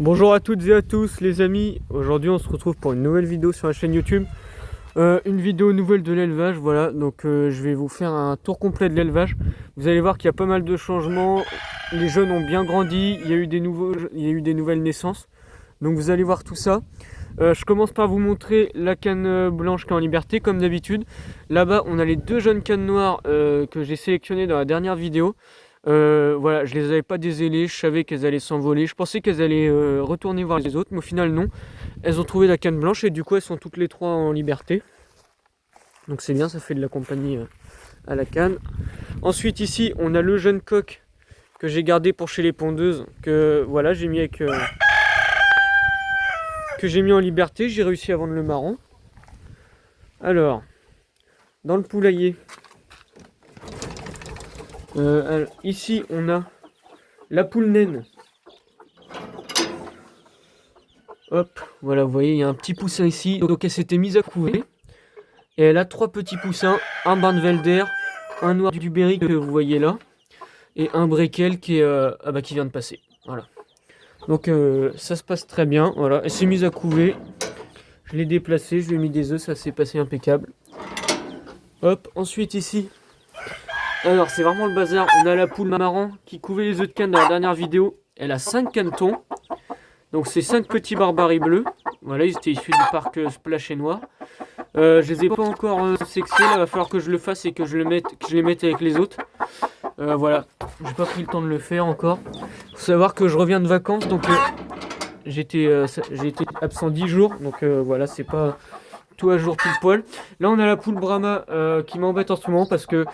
Bonjour à toutes et à tous les amis, aujourd'hui on se retrouve pour une nouvelle vidéo sur la chaîne YouTube. Une vidéo nouvelle de l'élevage, voilà, donc je vais vous faire un tour complet de l'élevage. Vous allez voir qu'il y a pas mal de changements, les jeunes ont bien grandi, il y a eu des nouvelles naissances. Donc vous allez voir tout ça. Je commence par vous montrer la canne blanche qui est en liberté comme d'habitude. Là-bas on a les deux jeunes cannes noires que j'ai sélectionnées dans la dernière vidéo. Voilà, je les avais pas dézélées, je savais qu'elles allaient s'envoler. Je pensais qu'elles allaient retourner voir les autres, mais au final non. Elles ont trouvé la canne blanche et du coup elles sont toutes les trois en liberté. Donc c'est bien, ça fait de la compagnie à la canne. Ensuite ici on a le jeune coq que j'ai gardé pour chez les pondeuses, que voilà j'ai mis en liberté. J'ai réussi à vendre le marron. Alors, dans le poulailler, ici on a la poule naine. Hop, voilà, vous voyez, il y a un petit poussin ici. Donc elle s'était mise à couver. Et elle a trois petits poussins, un Barnvelder, un noir du Berry que vous voyez là, et un Breckel qui vient de passer. Voilà. Donc ça se passe très bien. Voilà, elle s'est mise à couver. Je l'ai déplacée, je lui ai mis des œufs, ça s'est passé impeccable. Hop, ensuite ici. Alors c'est vraiment le bazar. On a la poule marron qui couvait les œufs de canne dans la dernière vidéo. Elle a 5 canetons. Donc c'est 5 petits barbaries bleus. Voilà, ils étaient issus du parc Splash et Noir. Je les ai pas encore sexés, là, il va falloir que je le fasse et que je les mette avec les autres. Voilà, j'ai pas pris le temps de le faire encore. Faut savoir que je reviens de vacances, donc j'ai été absent 10 jours, donc voilà, c'est pas tout à jour pile poil. Là on a la poule Brahma qui m'embête en ce moment parce que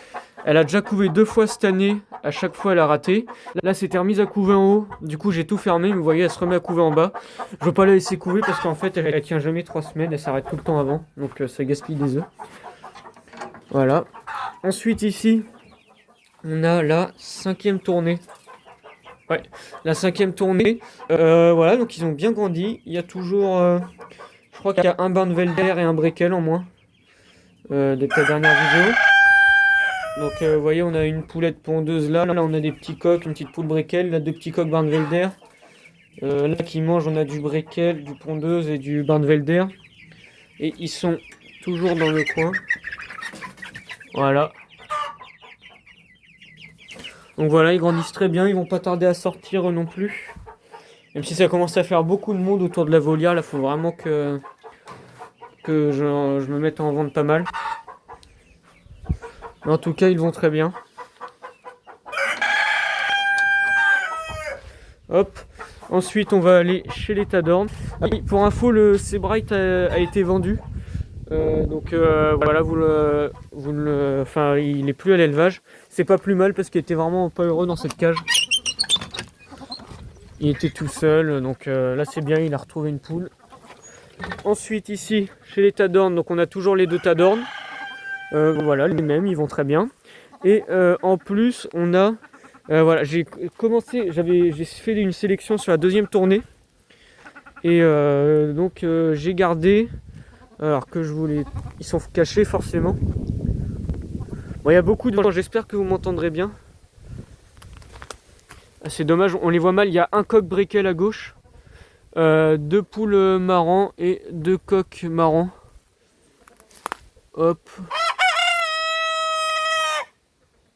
elle a déjà couvé 2 fois cette année, à chaque fois elle a raté. Là c'était remise à couver en haut, du coup j'ai tout fermé, mais vous voyez elle se remet à couver en bas. Je veux pas la laisser couver parce qu'en fait elle tient jamais 3 semaines, elle s'arrête tout le temps avant, donc ça gaspille des œufs. Voilà. Ensuite ici, on a la 5e tournée. Ouais, la 5e tournée. Voilà, donc ils ont bien grandi. Il y a toujours, je crois qu'il y a un Barnvelder et un Breckel en moins depuis la dernière vidéo. Donc vous voyez, on a une poulette pondeuse là on a des petits coqs, une petite poule Breckel, là 2 petits coqs Barnvelder. Là qui mangent, on a du Breckel, du pondeuse et du Barnvelder. Et ils sont toujours dans le coin. Voilà. Donc voilà, ils grandissent très bien, ils vont pas tarder à sortir non plus. Même si ça commence à faire beaucoup de monde autour de la volière, là faut vraiment que je me mette en vente pas mal. Mais en tout cas, ils vont très bien. Hop. Ensuite, on va aller chez les Tadornes. Ah oui, pour info, le Sebright a été vendu. Donc voilà, il est plus à l'élevage. C'est pas plus mal parce qu'il était vraiment pas heureux dans cette cage. Il était tout seul, donc là c'est bien, il a retrouvé une poule. Ensuite ici, chez les Tadornes, donc on a toujours les 2 Tadornes. Voilà, les mêmes, ils vont très bien. Et en plus, on a... voilà, j'ai fait une sélection sur la 2e tournée. Et donc j'ai gardé... Alors que je voulais... Ils sont cachés forcément. Bon, il y a beaucoup de gens, j'espère que vous m'entendrez bien. Ah, c'est dommage, on les voit mal. Il y a un coq Breckel à gauche. 2 poules marrons et 2 coqs marrons. Hop.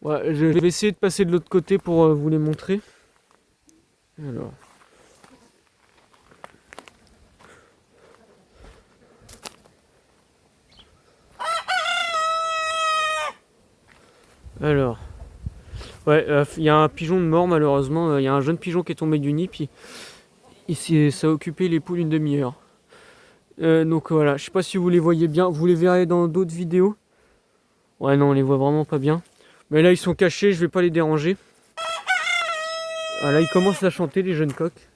Ouais, je vais essayer de passer de l'autre côté pour vous les montrer. Alors. Alors. Ouais, il y a un pigeon de mort malheureusement. Il y a un jeune pigeon qui est tombé du nid, puis ça a occupé les poules une demi-heure. Donc voilà, je sais pas si vous les voyez bien. Vous les verrez dans d'autres vidéos. Ouais, non, on les voit vraiment pas bien. Mais là, ils sont cachés, je vais pas les déranger. Ah, là, ils commencent à chanter, les jeunes coqs.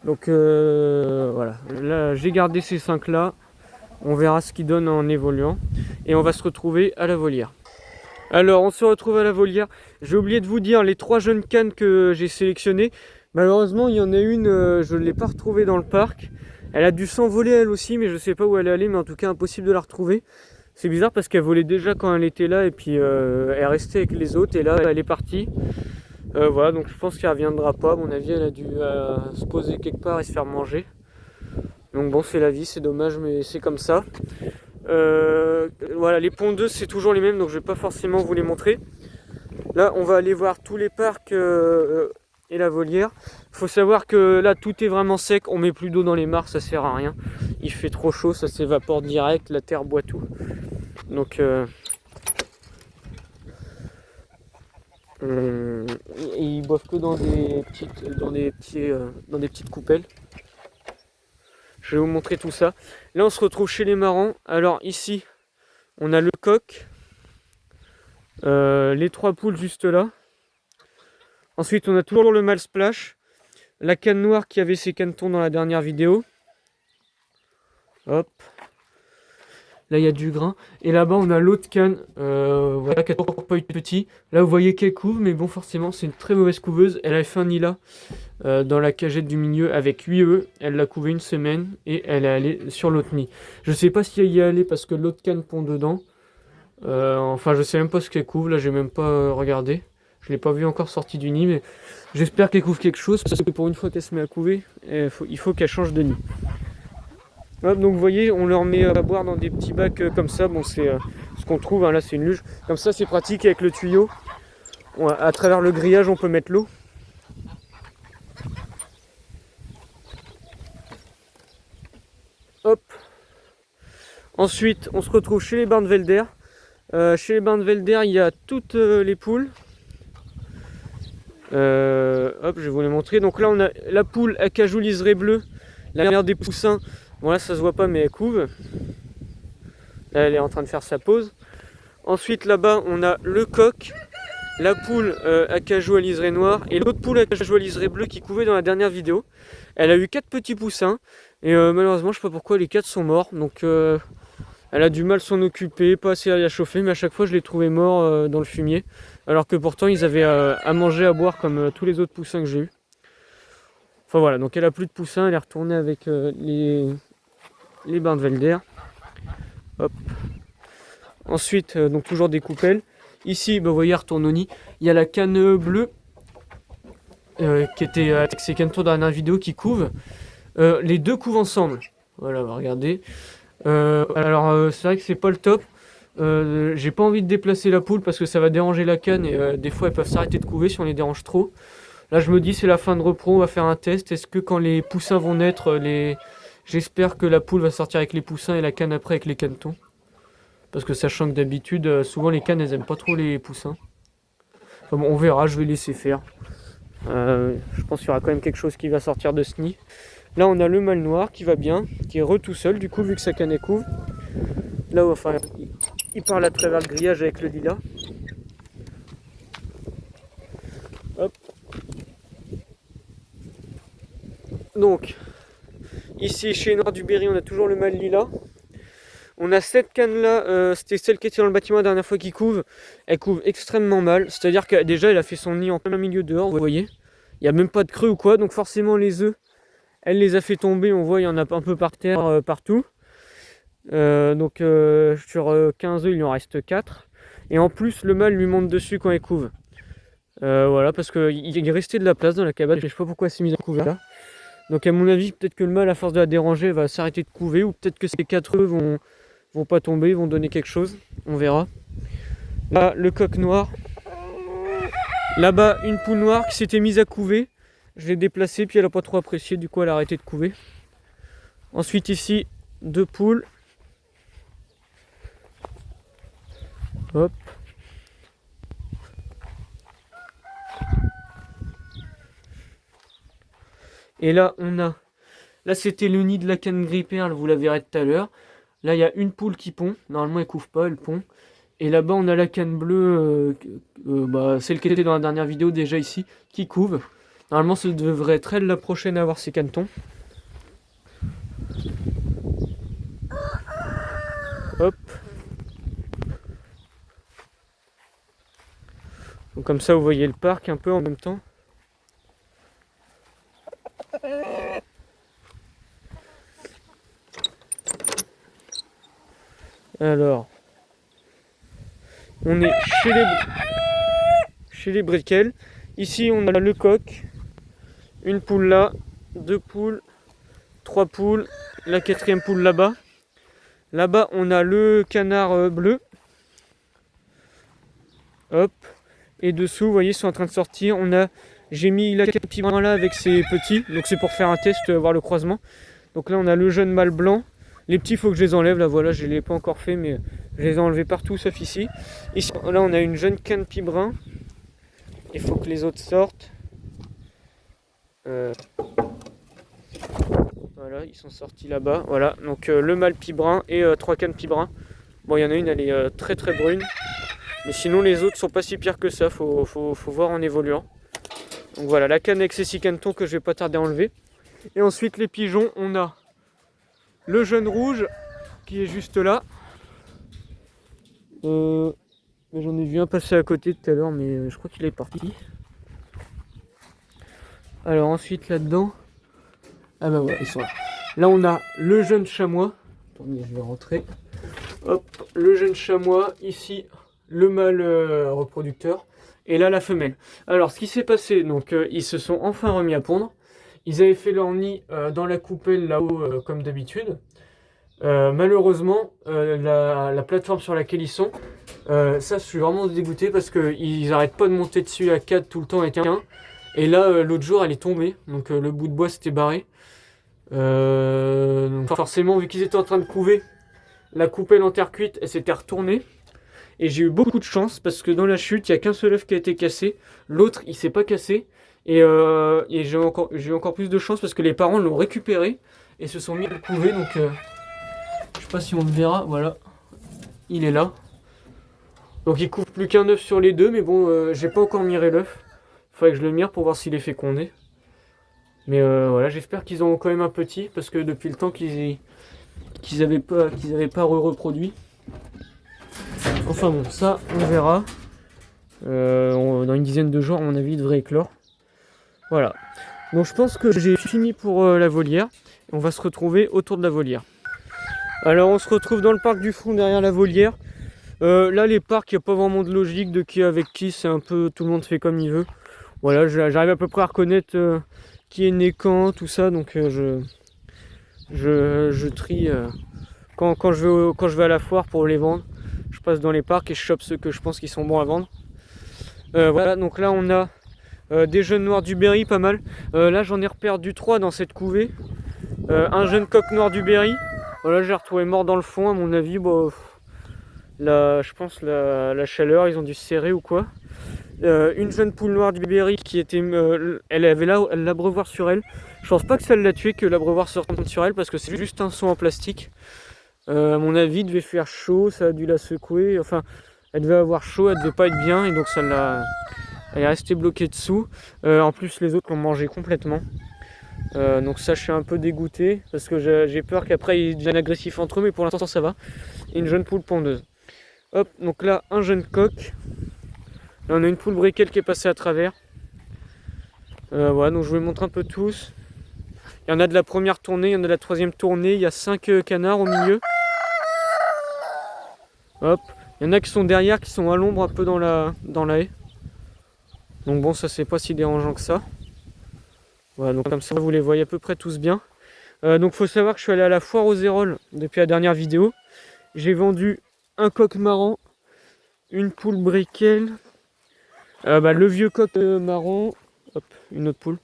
Donc voilà, là, j'ai gardé ces 5 là. On verra ce qu'ils donnent en évoluant. Et on va se retrouver à la volière. Alors, on se retrouve à la volière. J'ai oublié de vous dire les 3 jeunes cannes que j'ai sélectionnées. Malheureusement, il y en a une, je ne l'ai pas retrouvée dans le parc. Elle a dû s'envoler elle aussi, mais je ne sais pas où elle est allée, mais en tout cas, impossible de la retrouver. C'est bizarre parce qu'elle volait déjà quand elle était là, et puis elle restait avec les autres, et là, elle est partie. Voilà, donc je pense qu'elle reviendra pas. À mon avis, elle a dû se poser quelque part et se faire manger. Donc bon, c'est la vie, c'est dommage, mais c'est comme ça. Voilà, les pondeuses, c'est toujours les mêmes, donc je vais pas forcément vous les montrer. Là, on va aller voir tous les parcs et la volière. Il faut savoir que là, tout est vraiment sec. On met plus d'eau dans les mares, ça sert à rien. Il fait trop chaud, ça s'évapore direct. La terre boit tout. Donc, ils boivent que dans des petites coupelles. Je vais vous montrer tout ça. Là, on se retrouve chez les marrants. Alors ici, on a le coq, les 3 poules juste là. Ensuite, on a toujours le mâle splash, la canne noire qui avait ses canetons dans la dernière vidéo. Hop. Là, il y a du grain. Et là-bas, on a l'autre canne, voilà, qui a toujours pas eu de petit. Là, vous voyez qu'elle couve, mais bon, forcément, c'est une très mauvaise couveuse. Elle a fait un nid là, dans la cagette du milieu, avec 8 œufs. Elle l'a couvé une semaine, et elle est allée sur l'autre nid. Je sais pas si elle y est allée parce que l'autre canne pond dedans. Enfin, je sais même pas ce qu'elle couve. Là, j'ai même pas regardé. Je l'ai pas vu encore sortie du nid, mais j'espère qu'elle couvre quelque chose, parce que pour une fois qu'elle se met à couver, il faut qu'elle change de nid. Hop, donc vous voyez, on leur met à boire dans des petits bacs comme ça. Bon, c'est ce qu'on trouve, hein. Là c'est une luge. Comme ça, c'est pratique avec le tuyau. À travers le grillage, on peut mettre l'eau. Hop. Ensuite, on se retrouve chez les Barnvelder. Chez les Barnvelder, il y a toutes les poules. Hop, je vais vous les montrer. Donc là, on a la poule à cajou liseré bleu, la mère des poussins. Bon, là, ça se voit pas, mais elle couve. Là, elle est en train de faire sa pause. Ensuite, là-bas, on a le coq, la poule à cajou à liseré noir et l'autre poule à cajou à liseré bleu qui couvait dans la dernière vidéo. Elle a eu 4 petits poussins et malheureusement, je sais pas pourquoi les 4 sont morts. Donc, elle a du mal à s'en occuper, pas assez à chauffer, mais à chaque fois, je les trouvais morts dans le fumier. Alors que pourtant, ils avaient à manger, à boire comme tous les autres poussins que j'ai eu. Enfin voilà, donc elle a plus de poussins, elle est retournée avec les Barnvelder. Hop. Ensuite, donc toujours des coupelles. Ici, bah, vous voyez, elle retourne au nid. Il y a la canne bleue qui était avec ses canetons dans la dernière vidéo qui couvent. Les deux couvent ensemble. Voilà, regardez. Alors, c'est vrai que c'est pas le top. J'ai pas envie de déplacer la poule parce que ça va déranger la canne et des fois elles peuvent s'arrêter de couver si on les dérange trop. Là, je me dis, c'est la fin de repro, on va faire un test. Est-ce que quand les poussins vont naître, j'espère que la poule va sortir avec les poussins et la canne après avec les canetons. Parce que sachant que d'habitude, souvent les cannes, elles aiment pas trop les poussins. Enfin bon, on verra, je vais laisser faire. Je pense qu'il y aura quand même quelque chose qui va sortir de ce nid. Là, on a le mâle noir qui va bien, qui est tout seul, du coup, vu que sa canne est couve. Là, enfin, il parle à travers le grillage avec le lilas. Hop. Donc, ici chez Noir du Berry, on a toujours le mâle lilas. On a cette canne là, c'était celle qui était dans le bâtiment la dernière fois qui couve. Elle couve extrêmement mal, c'est-à-dire que déjà elle a fait son nid en plein milieu dehors, vous voyez. Il n'y a même pas de creux ou quoi, donc forcément les œufs, elle les a fait tomber, on voit il y en a un peu par terre partout. Donc sur 15 œufs il en reste 4. Et en plus le mâle lui monte dessus quand elle couve. Voilà, parce qu'il est resté de la place dans la cabane, je sais pas pourquoi elle s'est mise à couver là. Donc à mon avis, peut-être que le mâle, à force de la déranger, va s'arrêter de couver, ou peut-être que ces 4 œufs vont pas tomber, vont donner quelque chose, on verra. Là, le coq noir. Là-bas, une poule noire qui s'était mise à couver. Je l'ai déplacée, puis elle a pas trop apprécié, du coup elle a arrêté de couver. Ensuite ici, 2 poules. Hop. Et là, on a... Là, c'était le nid de la canne gris perle, vous la verrez tout à l'heure. Là, il y a une poule qui pond. Normalement, elle couve pas, elle pond. Et là-bas, on a la canne bleue, celle qui était dans la dernière vidéo déjà ici, qui couve. Normalement, ça devrait être elle la prochaine à avoir ses canetons. Hop. Donc comme ça, vous voyez le parc un peu en même temps. Alors, on est chez les briquelles. Ici on a le coq, une poule là, 2 poules, 3 poules, la 4e poule là-bas. Là-bas on a le canard bleu. Hop. Et dessous, vous voyez, ils sont en train de sortir. J'ai mis la petit brun là avec ses petits. Donc c'est pour faire un test, voir le croisement. Donc là on a le jeune mâle blanc. Les petits, il faut que je les enlève. Là voilà, je ne les ai pas encore fait, mais je les ai enlevés partout sauf ici. Ici, là on a une jeune canne-pie brun. Il faut que les autres sortent. Voilà, ils sont sortis là-bas. Voilà, donc le mâle pie brun et 3 cannes pie brun. Bon, il y en a une, elle est très très brune. Mais sinon, les autres sont pas si pires que ça. Faut voir en évoluant. Donc voilà, la canne avec ses 6 canetons que je vais pas tarder à enlever. Et ensuite, les pigeons, on a le jeune rouge qui est juste là. J'en ai vu un passer à côté tout à l'heure, mais je crois qu'il est parti. Alors ensuite là-dedans, ah bah voilà, ils sont là. Là on a le jeune chamois. Attendez, je vais rentrer. Hop, le jeune chamois, ici le mâle reproducteur, et là la femelle. Alors ce qui s'est passé, donc ils se sont enfin remis à pondre. Ils avaient fait leur nid dans la coupelle là-haut comme d'habitude. Malheureusement, la plateforme sur laquelle ils sont, ça je suis vraiment dégoûté parce qu'ils n'arrêtent pas de monter dessus à 4 tout le temps et 1. Et là l'autre jour elle est tombée, donc le bout de bois s'était barré. Donc forcément vu qu'ils étaient en train de couver, la coupelle en terre cuite elle s'était retournée. Et j'ai eu beaucoup de chance parce que dans la chute il n'y a qu'un seul œuf qui a été cassé, l'autre il s'est pas cassé. Et j'ai eu encore plus de chance parce que les parents l'ont récupéré et se sont mis à le couver, donc je sais pas si on le verra, voilà, il est là. Donc il couvre plus qu'un œuf sur les deux, mais bon, j'ai pas encore miré l'œuf. Faudrait que je le mire pour voir s'il est fécondé. Mais voilà, j'espère qu'ils ont quand même un petit, parce que depuis le temps qu'ils avaient pas reproduit. Enfin bon, ça on verra. Dans une dizaine de jours, à mon avis, il devrait éclore. Voilà. Donc je pense que j'ai fini pour la volière. On va se retrouver autour de la volière. Alors on se retrouve dans le parc du fond derrière la volière. Là les parcs, il n'y a pas vraiment de logique de qui avec qui, c'est un peu tout le monde fait comme il veut. Voilà, j'arrive à peu près à reconnaître qui est né quand, tout ça, donc je trie quand je vais à la foire pour les vendre. Je passe dans les parcs et je chope ceux que je pense qui sont bons à vendre. Voilà, donc là on a des jeunes noirs du Berry, pas mal. Là j'en ai reperdu 3 dans cette couvée. Un jeune coq noir du Berry. Voilà, j'ai retrouvé mort dans le fond, à mon avis. Bon, je pense la chaleur, ils ont dû se serrer ou quoi. Une jeune poule noire du Berry qui était, elle avait là l'abreuvoir sur elle. Je pense pas que ça l'a tué que l'abreuvoir sorte sur elle parce que c'est juste un seau en plastique. À mon avis, il devait faire chaud, ça a dû la secouer. Enfin, elle devait avoir chaud, elle devait pas être bien et donc elle est restée bloquée dessous. En plus, les autres l'ont mangé complètement. Donc ça, je suis un peu dégoûté parce que j'ai peur qu'après ils deviennent agressifs entre eux, mais pour l'instant ça va. Et une jeune poule pondeuse. Hop, donc là un jeune coq. Là on a une poule briquelle qui est passée à travers. Voilà, donc je vous les montre un peu tous. Il y en a de la première tournée, il y en a de la troisième tournée. Il y a 5 canards au milieu. Hop, il y en a qui sont derrière, qui sont à l'ombre un peu dans la haie. Donc bon, ça c'est pas si dérangeant que ça. Voilà, donc comme ça vous les voyez à peu près tous bien. Donc faut savoir que je suis allé à la foire aux Érolles depuis la dernière vidéo. J'ai vendu un coq marron, une poule briquelle, le vieux coq marron, hop, une autre poule.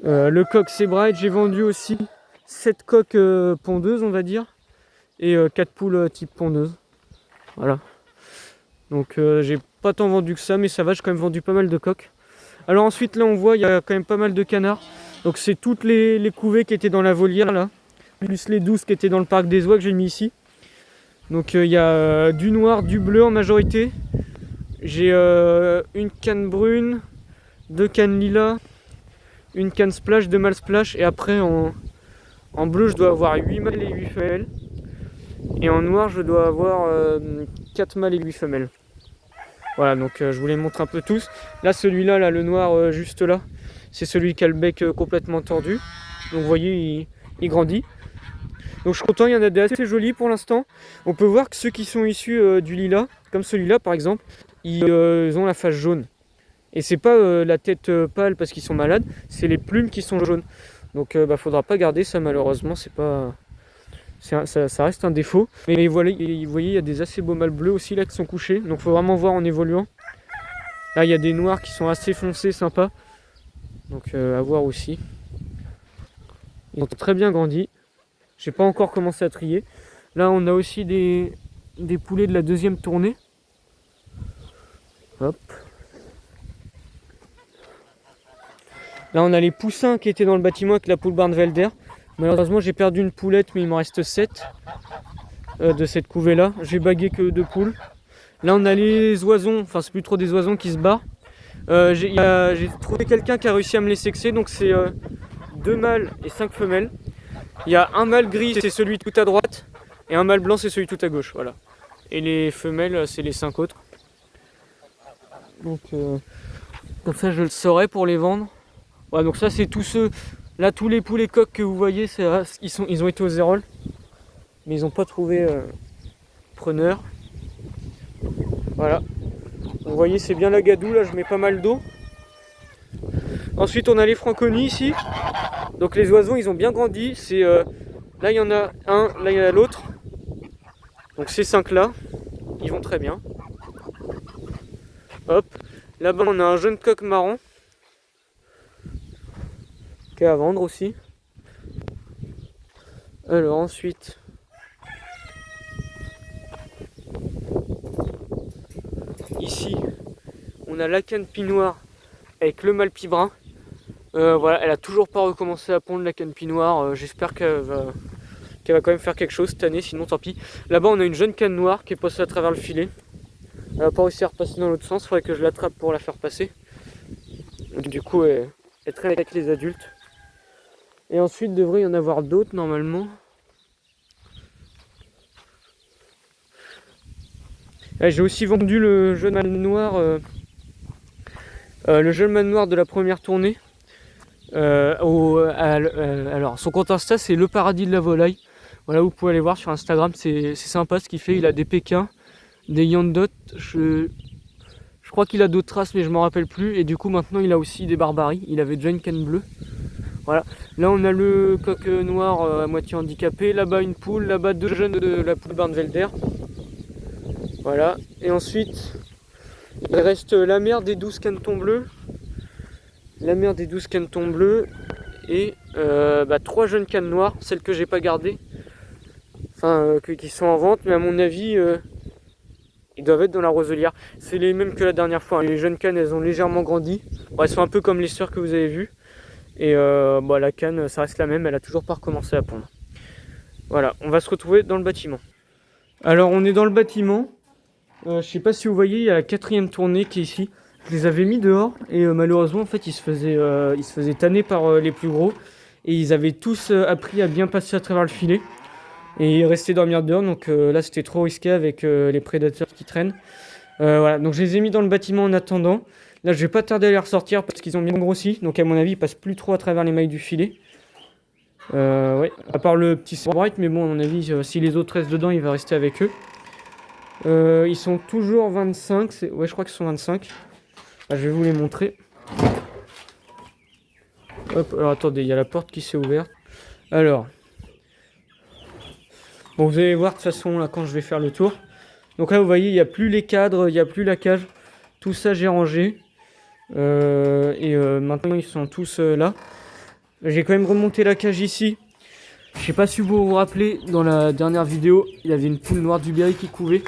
Le coq Sebright, j'ai vendu aussi 7 coques pondeuses on va dire. Et 4 poules type pondeuse. Voilà. Donc j'ai pas tant vendu que ça, mais ça va, j'ai quand même vendu pas mal de coques. Alors ensuite là on voit il y a quand même pas mal de canards. Donc c'est toutes les couvées qui étaient dans la volière là. Plus les 12 qui étaient dans le parc des oies que j'ai mis ici. Donc il y a du noir, du bleu en majorité. J'ai une canne brune, 2 cannes lilas, une canne splash, 2 mâles splash. Et après en bleu je dois avoir 8 mâles et 8 femelles. Et en noir je dois avoir 4 mâles et 8 femelles. Voilà, donc je vous les montre un peu tous. Là celui-là, là, le noir juste là, c'est celui qui a le bec complètement tordu. Donc vous voyez, il grandit. Donc je suis content, il y en a des assez jolis pour l'instant. On peut voir que ceux qui sont issus du lilas, comme celui-là par exemple, ils ont la face jaune. Et c'est pas la tête pâle parce qu'ils sont malades, c'est les plumes qui sont jaunes. Donc faudra pas garder ça malheureusement, c'est pas... ça reste un défaut. Mais voilà, vous voyez, il y a des assez beaux mâles bleus aussi là qui sont couchés. Donc faut vraiment voir en évoluant. Là il y a des noirs qui sont assez foncés, sympas. Donc à voir aussi. Ils ont très bien grandi. J'ai pas encore commencé à trier. Là on a aussi des poulets de la deuxième tournée. Hop. Là on a les poussins qui étaient dans le bâtiment avec la poule Barnvelder. Malheureusement j'ai perdu une poulette mais il m'en reste 7 de cette couvée là. J'ai bagué que 2 poules. Là on a les oisons, enfin c'est plus trop des oisons qui se barrent. J'ai trouvé quelqu'un qui a réussi à me les sexer, donc c'est 2 mâles et 5 femelles. Il y a un mâle gris, c'est celui tout à droite, et un mâle blanc, c'est celui tout à gauche, voilà. Et les femelles, c'est les 5 autres. Donc comme ça je le saurai pour les vendre. Ouais, donc ça c'est tous ceux, là tous les poulets coqs que vous voyez, ils ont été aux zéroles, mais ils n'ont pas trouvé preneur. Voilà. Vous voyez, c'est bien la gadoue, là je mets pas mal d'eau. Ensuite on a les franconies ici. Donc les oiseaux ils ont bien grandi. Là il y en a un, là il y en a l'autre. Donc ces 5 là, ils vont très bien. Hop. Là-bas on a un jeune coq marron. Qui est à vendre aussi. Alors ensuite. Ici on a la canne noire avec le mâle brun. Voilà, elle a toujours pas recommencé à pondre la canne noire. J'espère qu'elle va quand même faire quelque chose cette année, sinon tant pis. Là-bas on a une jeune canne noire qui est passée à travers le filet. Elle n'a pas réussi à repasser dans l'autre sens, il faudrait que je l'attrape pour la faire passer. Du coup elle traîne avec les adultes. Et ensuite il devrait y en avoir d'autres normalement. J'ai aussi vendu le jeune mâle noir, de la première tournée. Alors son compte Insta c'est le paradis de la volaille. Voilà, vous pouvez aller voir sur Instagram, c'est sympa ce qu'il fait. Il a des Pékins, des Yandot, je crois qu'il a d'autres races mais je m'en rappelle plus. Et du coup maintenant il a aussi des Barbaries. Il avait déjà une canne bleue. Voilà, là on a le coq noir à moitié handicapé. Là-bas une poule, là-bas 2 jeunes de la poule Barnvelder. Voilà, et ensuite il reste la mère des 12 canetons bleus. La mère des 12 canetons bleus et 3 jeunes cannes noires, celles que j'ai pas gardées, enfin qui sont en vente, mais à mon avis ils doivent être dans la roselière. C'est les mêmes que la dernière fois, hein. Les jeunes cannes elles ont légèrement grandi, bon, elles sont un peu comme les sœurs que vous avez vues, et la canne ça reste la même, elle a toujours pas recommencé à pondre. Voilà, on va se retrouver dans le bâtiment. Alors on est dans le bâtiment, je sais pas si vous voyez, il y a la 4e tournée qui est ici. Je les avais mis dehors et malheureusement en fait ils se faisaient tanner par les plus gros et ils avaient tous appris à bien passer à travers le filet et ils restaient dormir dehors, donc là c'était trop risqué avec les prédateurs qui traînent. Voilà, donc je les ai mis dans le bâtiment en attendant. Là je vais pas tarder à les ressortir parce qu'ils ont bien grossi, donc à mon avis ils passent plus trop à travers les mailles du filet. Ouais, à part le petit bright, mais bon à mon avis si les autres restent dedans il va rester avec eux. Ils sont toujours 25, ouais je crois qu'ils sont 25. Je vais vous les montrer. Hop, alors attendez, il y a la porte qui s'est ouverte. Alors, bon, vous allez voir de toute façon là quand je vais faire le tour. Donc là, vous voyez, il n'y a plus les cadres, il n'y a plus la cage. Tout ça, j'ai rangé. Maintenant, ils sont tous là. J'ai quand même remonté la cage ici. Je sais pas si vous vous rappelez, dans la dernière vidéo, il y avait une poule noire du Berry qui couvait.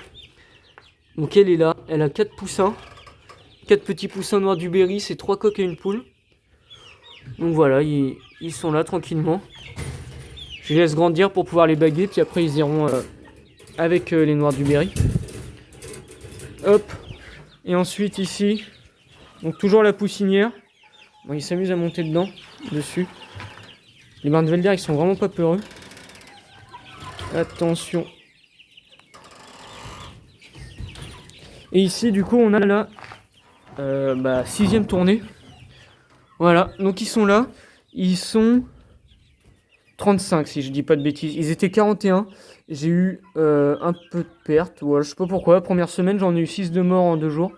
Donc elle est là, elle a 4 poussins. 4 petits poussins noirs du Berry, c'est 3 coqs et une poule. Donc voilà, ils sont là tranquillement. Je les laisse grandir pour pouvoir les baguer, puis après ils iront avec les noirs du Berry. Hop. Et ensuite ici, donc toujours la poussinière. Bon, ils s'amusent à monter dedans, dessus. Les Barnvelder, ils sont vraiment pas peureux. Attention. Et ici, du coup, on a la 6e tournée. Voilà, donc ils sont là. Ils sont 35 si je dis pas de bêtises. Ils étaient 41. J'ai eu un peu de perte. Voilà, je sais pas pourquoi. La première semaine, j'en ai eu 6 de morts en 2 jours.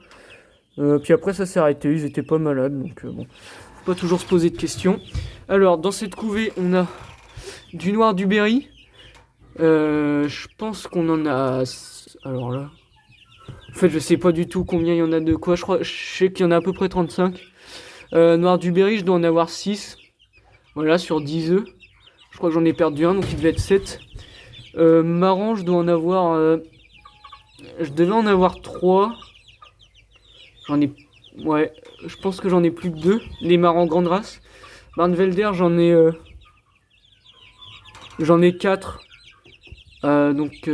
Puis après ça s'est arrêté, ils étaient pas malades, donc bon, faut pas toujours se poser de questions. Alors dans cette couvée on a du noir du Berry. Je pense qu'on en a... Alors là... En fait je sais pas du tout combien il y en a de quoi, je sais qu'il y en a à peu près 35. Noir du Berry je dois en avoir 6. Voilà, sur 10 œufs. Je crois que j'en ai perdu un, donc il devait être 7. Marron je dois en avoir... Je devais en avoir 3. J'en ai... Ouais, je pense que j'en ai plus que 2. Les marrons grande race. Barnvelder, j'en ai 4. Donc...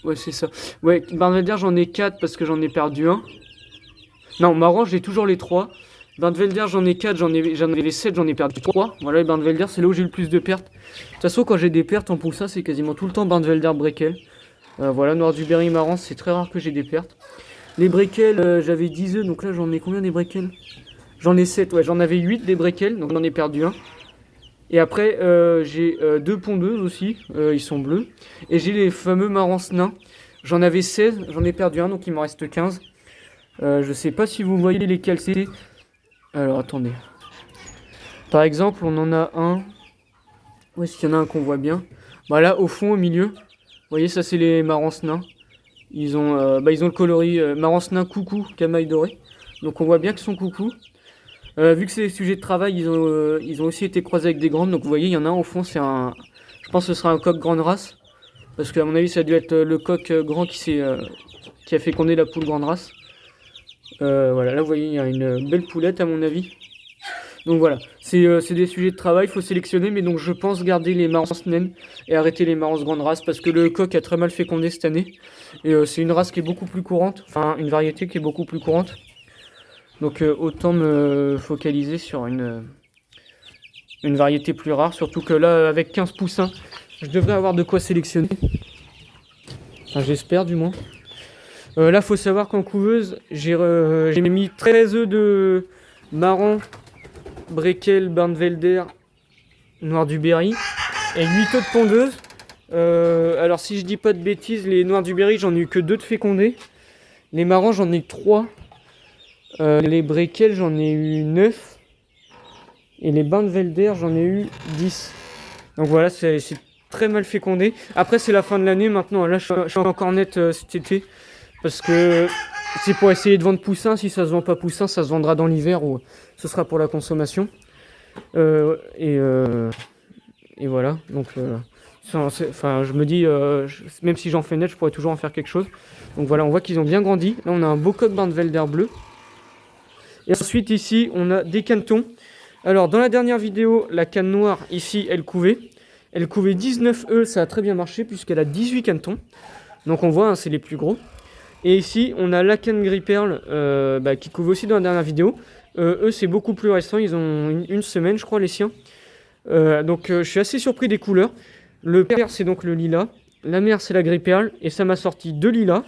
Ouais, c'est ça. Ouais, Barnvelder, j'en ai 4 parce que j'en ai perdu un. Non, marron, j'ai toujours les 3. Barnvelder, j'en ai 4, j'en avais 7, j'en ai perdu 3. Voilà, et Barnvelder, c'est là où j'ai le plus de pertes. De toute façon, quand j'ai des pertes en poussin, c'est quasiment tout le temps Barnvelder Brekel. Voilà, noir du Berry marron, c'est très rare que j'ai des pertes. Les Brekel, j'avais 10 œufs, donc là j'en ai combien des Brekel? J'en ai 7, ouais, j'en avais 8 des Brekel, donc j'en ai perdu un. Et après, j'ai 2 pondeuses aussi, ils sont bleus. Et j'ai les fameux marrons nains. J'en avais 16, j'en ai perdu un, donc il m'en reste 15. Je sais pas si vous voyez lesquels c'est. Alors attendez. Par exemple, on en a un. Où est-ce qu'il y en a un qu'on voit bien? Bah là, au fond, au milieu. Vous voyez, ça c'est les marrons nains. Ils ont le coloris marrons nains coucou, camaille dorée. Donc on voit bien qu'ils sont coucou. Vu que c'est des sujets de travail, ils ont aussi été croisés avec des grandes. Donc vous voyez, il y en a un au fond, c'est un... Je pense que ce sera un coq grande race. Parce qu'à mon avis, ça a dû être le coq grand qui a fécondé la poule grande race. Voilà, là vous voyez, il y a une belle poulette à mon avis. Donc voilà, c'est des sujets de travail, il faut sélectionner. Mais donc je pense garder les marrons naines et arrêter les marrons grande race. Parce que le coq a très mal fécondé cette année. Et c'est une race qui est beaucoup plus courante. Enfin, une variété qui est beaucoup plus courante. Donc autant me focaliser sur une variété plus rare. Surtout que là, avec 15 poussins, je devrais avoir de quoi sélectionner. Enfin, j'espère du moins. Là, faut savoir qu'en couveuse, j'ai mis 13 œufs de marron, Brekel, Barnvelder, noir du Berry et 8 œufs de pondeuse. Alors, si je dis pas de bêtises, les noirs du Berry, j'en ai eu que 2 de fécondés. Les marrons, j'en ai eu 3. Les Brekel, j'en ai eu 9. Et les Barnvelder, j'en ai eu 10. Donc voilà, c'est très mal fécondé. Après, c'est la fin de l'année maintenant. Là, je suis encore net cet été. Parce que c'est pour essayer de vendre poussin. Si ça se vend pas poussin, ça se vendra dans l'hiver ou ce sera pour la consommation. Et voilà. Donc, enfin, je me dis, même si j'en fais net, je pourrais toujours en faire quelque chose. Donc voilà, on voit qu'ils ont bien grandi. Là, on a un beau coq Barnvelder bleu. Et ensuite, ici, on a des canetons. Alors, dans la dernière vidéo, la canne noire, ici, elle couvait. Elle couvait 19 œufs, ça a très bien marché, puisqu'elle a 18 canetons. Donc, on voit, hein, c'est les plus gros. Et ici, on a la canne gris perle, qui couve aussi dans la dernière vidéo. Eux, c'est beaucoup plus récent, ils ont une semaine, je crois, les siens. Donc, je suis assez surpris des couleurs. Le père, c'est donc le lilas. La mère, c'est la gris perle. Et ça m'a sorti 2 lilas,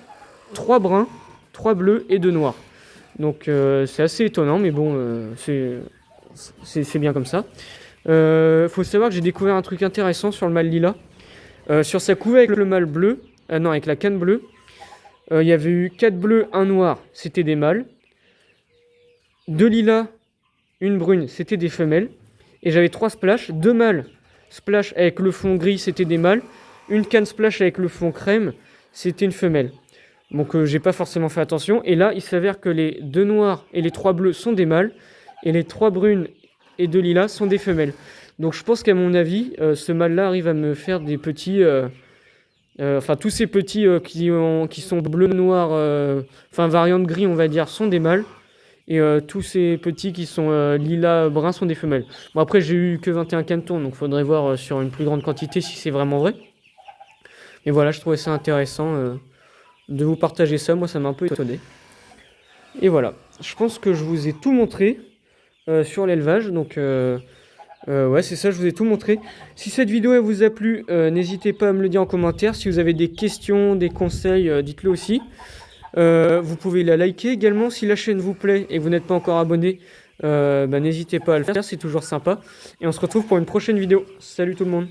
3 bruns, 3 bleus et 2 noirs. Donc c'est assez étonnant, mais bon, c'est bien comme ça. Faut savoir que j'ai découvert un truc intéressant sur le mâle lilas. Sur sa couvée avec le mâle bleu, non, avec la canne bleue, il y avait eu 4 bleus, 1 noir, c'était des mâles. 2 lilas, une brune, c'était des femelles. Et j'avais 3 splash, 2 mâles splash avec le fond gris, c'était des mâles. Une canne splash avec le fond crème, c'était une femelle. Donc j'ai pas forcément fait attention. Et là, il s'avère que les 2 noirs et les 3 bleus sont des mâles. Et les 3 brunes et 2 lilas sont des femelles. Donc je pense qu'à mon avis, ce mâle-là arrive à me faire des petits... Enfin, tous ces petits qui sont bleu, noir, enfin variante gris, on va dire, sont des mâles. Et tous ces petits qui sont lilas, bruns sont des femelles. Bon, après, j'ai eu que 21 canetons, donc faudrait voir sur une plus grande quantité si c'est vraiment vrai. Mais voilà, je trouvais ça intéressant de vous partager ça. Moi, ça m'a un peu étonné. Et voilà, je pense que je vous ai tout montré sur l'élevage. Donc, ouais, c'est ça, je vous ai tout montré. Si cette vidéo elle vous a plu, n'hésitez pas à me le dire en commentaire. Si vous avez des questions, des conseils, dites-le aussi. Vous pouvez la liker également. Si la chaîne vous plaît et que vous n'êtes pas encore abonné, n'hésitez pas à le faire, c'est toujours sympa. Et on se retrouve pour une prochaine vidéo. Salut tout le monde!